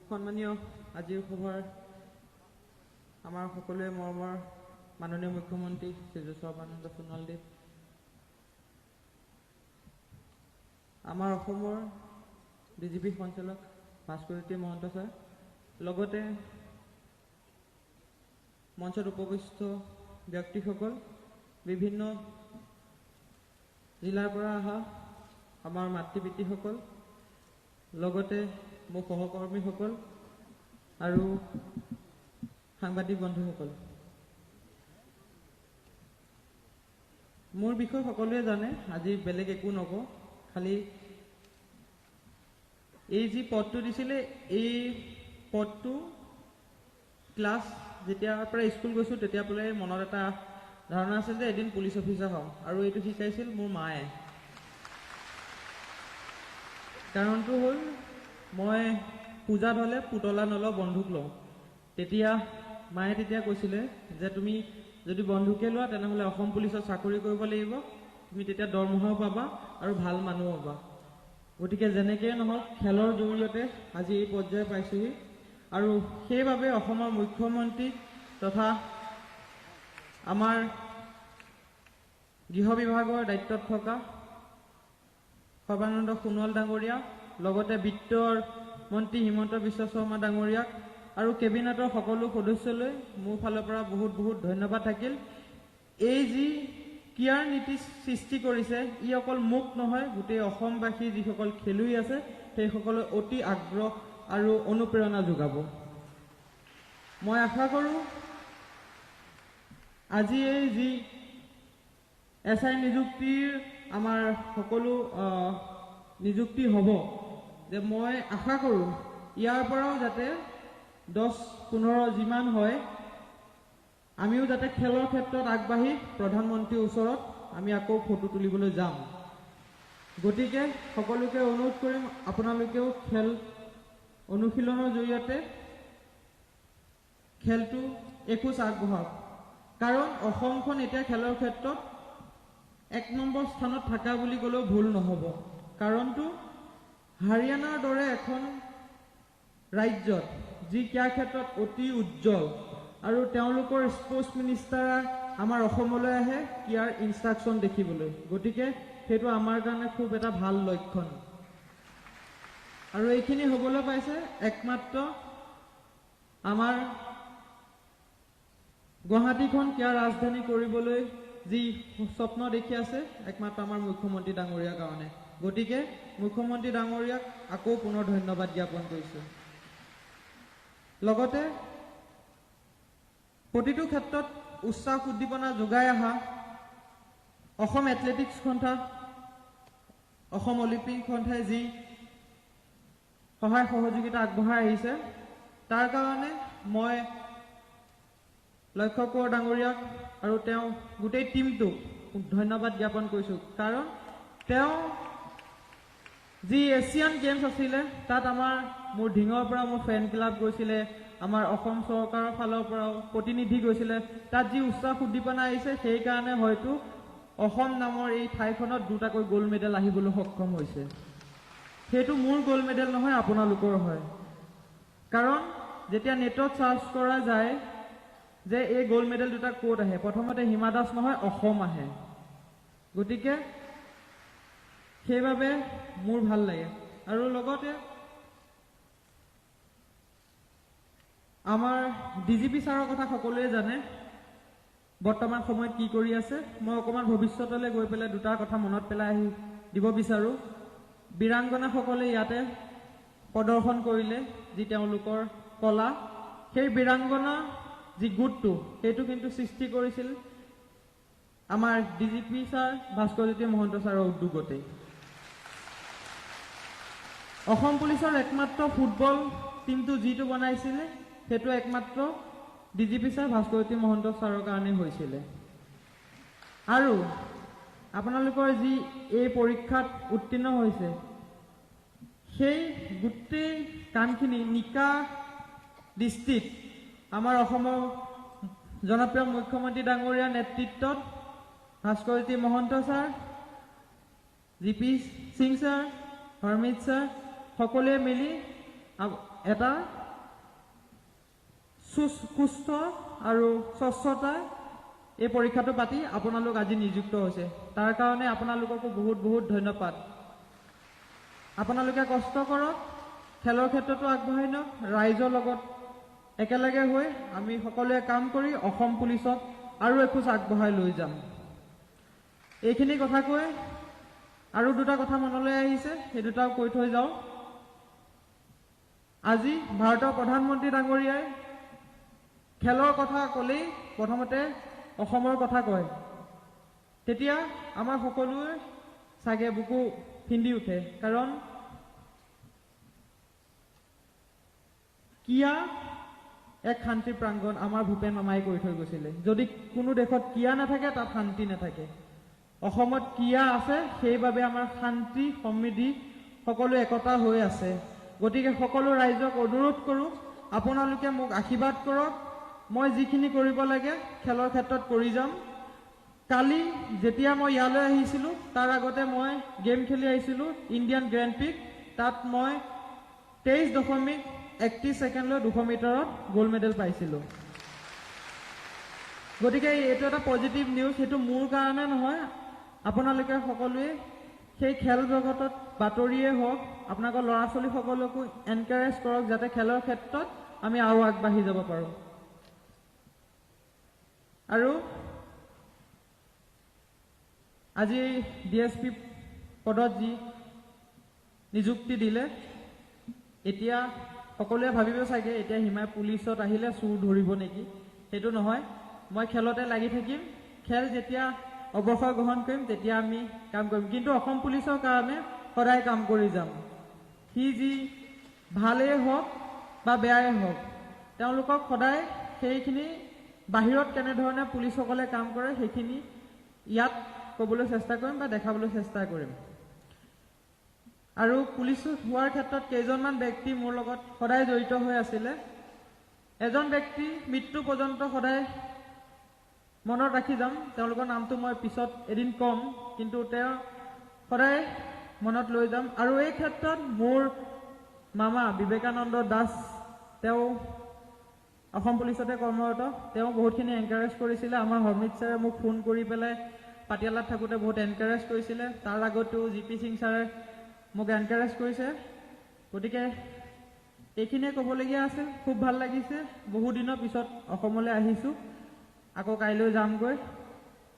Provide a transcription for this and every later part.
সন্মানীয় আজিৰ সভাৰ আমাৰ সকলোৱে মৰমৰ মাননীয় মুখ্যমন্ত্ৰী শ্ৰী সৰ্বানন্দ সোণোৱালদেৱ, আমাৰ অসমৰ ডিজিপি সঞ্চালক ভাস্কৰজ্যোতি মহন্ত ছাৰ, লগতে মঞ্চত উপবিষ্ট ব্যক্তিসকল, বিভিন্ন জিলাৰ পৰা অহা আমাৰ মাতৃ পিতৃসকল, লগতে মোৰ সহকৰ্মীসকল আৰু সাংবাদিক বন্ধুসকল, মোৰ বিষয়ে সকলোৱে জানে। আজি বেলেগ একো নকওঁ, খালি এই যি পদটো দিছিলে, এই পদটো ক্লাছ যেতিয়াৰ পৰা স্কুল গৈছোঁ তেতিয়াৰ পৰাই মনত এটা ধাৰণা আছিল যে এদিন পুলিচ অফিচাৰ হ'ম, আৰু এইটো শিকাইছিল মোৰ মায়ে। কাৰণটো হ'ল মই পূজাত হ'লে পুতলা নলওঁ, বন্ধুক লওঁ। মায়ে তেতিয়া কৈছিলে যে তুমি যদি বন্ধুকে লোৱা তেনেহ'লে অসম পুলিচত চাকৰি কৰিব লাগিব, তুমি তেতিয়া দৰমহাও পাবা আৰু ভাল মানুহ হ'বা। গতিকে যেনেকৈ নহওক খেলৰ জৰিয়তে আজি এই পৰ্যায় পাইছোহি, আৰু সেইবাবে অসমৰ মুখ্যমন্ত্ৰী তথা আমাৰ গৃহ বিভাগৰ দায়িত্বত থকা সৰ্বানন্দ সোণোৱাল ডাঙৰীয়া, লগতে বিত্তৰ মন্ত্ৰী হিমন্ত বিশ্ব শৰ্মা ডাঙৰীয়াক আৰু কেবিনেটৰ সকলো সদস্যলৈ মোৰ ফালৰ পৰা বহুত বহুত ধন্যবাদ থাকিল। এই যি ক্ৰীড়াৰ নীতি সৃষ্টি কৰিছে, ই অকল মোক নহয়, গোটেই অসমবাসী যিসকল খেলুৱৈ আছে সেইসকলে অতি আগ্ৰহ আৰু অনুপ্ৰেৰণা যোগাব। মই আশা কৰোঁ আজি এই যি SI নিযুক্তিৰ আমাৰ সকলো নিযুক্তি হ'ব, যে মই আশা কৰোঁ ইয়াৰ পৰাও যাতে 10-15 যিমান হয়, আমিও যাতে খেলৰ ক্ষেত্ৰত আগবাঢ়ি প্ৰধানমন্ত্ৰীৰ ওচৰত আমি আকৌ ফটো তুলিবলৈ যাম। গতিকে সকলোকে অনুৰোধ কৰিম, আপোনালোকেও খেল অনুশীলনৰ জৰিয়তে খেলটো এখোজ আগবঢ়াওক। কাৰণ অসমখন এতিয়া খেলৰ ক্ষেত্ৰত 1 নম্বৰ স্থানত থকা বুলি ক'লেও ভুল নহ'ব। কাৰণটো হাৰিয়ানাৰ দৰে এখন ৰাজ্যত যি ক্ৰীড়াৰ ক্ষেত্ৰত অতি উজ্জ্বল, আৰু তেওঁলোকৰ স্পৰ্টছ মিনিষ্টাৰ আমাৰ অসমলৈ আহে ক্ৰীড়াৰ ইনষ্ট্ৰাকশ্যন দেখিবলৈ। গতিকে সেইটো আমাৰ কাৰণে খুব এটা ভাল লক্ষণ, আৰু এইখিনি হ'বলৈ পাইছে একমাত্ৰ আমাৰ গুৱাহাটীখন ক্ৰীড়া ৰাজধানী কৰিবলৈ যি স্বপ্ন দেখি আছে, একমাত্ৰ আমাৰ মুখ্যমন্ত্ৰী ডাঙৰীয়াৰ কাৰণে। গতিকে মুখ্যমন্ত্ৰী ডাঙৰীয়াক আকৌ পুনৰ ধন্যবাদ জ্ঞাপন কৰিছোঁ। লগতে প্ৰতিটো ক্ষেত্ৰত উৎসাহ উদ্দীপনা যোগাই অহা অসম এথলেটিক্স সন্থা, অসম অলিম্পিক সন্থাই যি সহায় সহযোগিতা আগবঢ়াই আহিছে, তাৰ কাৰণে মই লক্ষ্য কোঁৱৰ ডাঙৰীয়াক আৰু তেওঁ গোটেই টীমটোক ধন্যবাদ জ্ঞাপন কৰিছোঁ। কাৰণ তেওঁ যি এছিয়ান গেমছ আছিলে, তাত মোৰ ঢিঙৰ পৰা মোৰ ফেন ক্লাব গৈছিলে, আমাৰ অসম চৰকাৰৰ ফালৰ পৰাও প্ৰতিনিধি গৈছিলে। তাত যি উৎসাহ উদ্দীপনা আহিছে, সেইকাৰণে হয়তো অসম নামৰ এই ঠাইখনত 2টাকৈ গ'ল্ড মেডেল আহিবলৈ সক্ষম হৈছে। সেইটো মোৰ গ'ল্ড মেডেল নহয়, আপোনালোকৰ হয়। কাৰণ যেতিয়া নেটত চাৰ্চ কৰা যায় যে এই গ'ল্ড মেডেল 2টা ক'ত আহে, প্ৰথমতে হিমা দাস নহয়, অসম আহে। গতিকে সেইবাবে মোৰ ভাল লাগে। আৰু লগতে আমাৰ ডিজিপি ছাৰৰ কথা সকলোৱে জানে, বৰ্তমান সময়ত কি কৰি আছে। মই অকণমান ভৱিষ্যতলৈ গৈ পেলাই 2টা কথা মনত পেলাই দিব বিচাৰোঁ। বীৰাংগনাসকলে ইয়াতে প্ৰদৰ্শন কৰিলে যি তেওঁলোকৰ কলা, সেই বীৰাংগনা যি গোটটো, সেইটো কিন্তু সৃষ্টি কৰিছিল আমাৰ ডিজিপি ছাৰ ভাস্কৰজ্যোতি মহন্ত ছাৰৰ উদ্যোগতে। অসম পুলিচৰ একমাত্ৰ ফুটবল টিমটো যিটো বনাইছিলে, সেইটো একমাত্ৰ ডিজিপি ছাৰ ভাস্কৰজ্যোতি মহন্ত ছাৰৰ কাৰণে হৈছিলে। আৰু আপোনালোকৰ যি এই পৰীক্ষাত উত্তীৰ্ণ হৈছে, সেই গোটেই কামখিনি নিকা দৃষ্টিত আমাৰ অসমৰ জনপ্ৰিয় মুখ্যমন্ত্ৰী ডাঙৰীয়াৰ নেতৃত্বত Bhaskarjyoti Mahanta sir, GP Singh sir, Harmit sir সকলোৱে মিলি এটা সুস্থ আৰু স্বচ্ছতা এই পৰীক্ষাটো পাতি আপোনালোক আজি নিযুক্ত হৈছে তাৰ কাৰণে আপোনালোককো বহুত বহুত ধন্যবাদ আপোনালোকে কষ্ট কৰক খেলৰ ক্ষেত্ৰতো আগবঢ়াই নিয়ক ৰাইজৰ লগত একেলগে হৈ আমি সকলোৱে কাম কৰি অসম পুলিচক আৰু এখোজ আগবঢ়াই লৈ যাম এইখিনি কথা কৈ আৰু দুটা কথা মনলৈ আহিছে সেই দুটাও কৈ থৈ যাওঁ আজি ভাৰতৰ প্ৰধানমন্ত্ৰী ডাঙৰীয়াই খেলৰ কথা ক'লেই প্ৰথমতে অসমৰ কথা কয় তেতিয়া আমাৰ সকলোৱে চাগে বুকু ফিন্দি উঠে কাৰণ কিয়া এক শান্তি প্ৰাংগণ আমাৰ ভূপেন মামাই কৰি থৈ গৈছিলে যদি কোনো দেশত কিয়া নাথাকে তাত শান্তি নাথাকে অসমত কিয়া আছে সেইবাবে আমাৰ শান্তি সমৃদ্ধি সকলো একতা হৈ আছে গতিকে সকলো ৰাইজক অনুৰোধ কৰোঁ আপোনালোকে মোক আশীৰ্বাদ কৰক মই যিখিনি কৰিব লাগে খেলৰ ক্ষেত্ৰত কৰি যাম কালি যেতিয়া মই ইয়ালৈ আহিছিলোঁ তাৰ আগতে মই গেম খেলি আহিছিলোঁ ইণ্ডিয়ান গ্ৰেণ্ড পিক তাত মই 23.31 ছেকেণ্ডলৈ 200 মিটাৰত গোল্ড মেডেল পাইছিলোঁ গতিকে এইটো এটা পজিটিভ নিউজ সেইটো মোৰ কাৰণে নহয় আপোনালোকে সকলোৱে সেই খেল জগতত বাতৰিয়ে হওক আপোনালোকৰ ল'ৰা ছোৱালী সকলকো এনকাৰেজ কৰক যাতে খেলৰ ক্ষেত্ৰত আমি আৰু আগবাঢ়ি যাব পাৰোঁ আৰু আজি ডিএছপি পদত যি নিযুক্তি দিলে এতিয়া সকলোৱে ভাবিব চাগে এতিয়া হিমাই পুলিচত আহিলে চুৰ ধৰিব নেকি সেইটো নহয় মই খেলতে লাগি থাকিম খেল যেতিয়া অৱসৰ গ্ৰহণ কৰিম তেতিয়া আমি কাম কৰিম কিন্তু অসম পুলিচৰ কাৰণে সদায় কাম কৰি যাম সি যি ভালেই হওক বা বেয়াই হওক তেওঁলোকক সদায় সেইখিনি বাহিৰত কেনেধৰণে পুলিচসকলে কাম কৰে সেইখিনি ইয়াত ক'বলৈ চেষ্টা কৰিম বা দেখাবলৈ চেষ্টা কৰিম আৰু পুলিচ হোৱাৰ ক্ষেত্ৰত কেইজনমান ব্যক্তি মোৰ লগত সদায় জড়িত হৈ আছিলে এজন ব্যক্তি মৃত্যু পৰ্যন্ত সদায় মনত ৰাখি যাম তেওঁলোকৰ নামটো মই পিছত এদিন ক'ম কিন্তু তেওঁ সদায় মনত লৈ যাম আৰু এই ক্ষেত্ৰত মোৰ মামা বিবেকানন্দ দাস তেওঁ অসম পুলিচতে কৰ্মৰত তেওঁ বহুতখিনি এনকাৰেজ কৰিছিলে আমাৰ হৰমিত ছাৰে মোক ফোন কৰি পেলাই পাটিয়ালাত থাকোঁতে বহুত এনকাৰেজ কৰিছিলে তাৰ আগতেও জিপি সিং ছাৰে মোক এনকাৰেজ কৰিছে গতিকে এইখিনিয়ে ক'বলগীয়া আছে খুব ভাল লাগিছে বহু দিনৰ পিছত অসমলৈ আহিছোঁ আকৌ কাইলৈ যামগৈ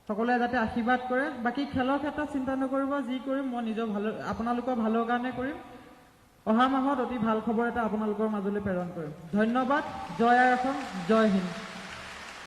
সকলোৱে যাতে আশীৰ্বাদ কৰে বাকী খেলৰ ক্ষেত্ৰত চিন্তা নকৰিব যি কৰিম মই নিজৰ ভাল আপোনালোকৰ ভালৰ কাৰণে কৰিম অহা মাহত অতি ভাল খবৰ এটা আপোনালোকৰ মাজলৈ প্ৰেৰণ কৰিম ধন্যবাদ জয় আই অসম জয় হিন্দ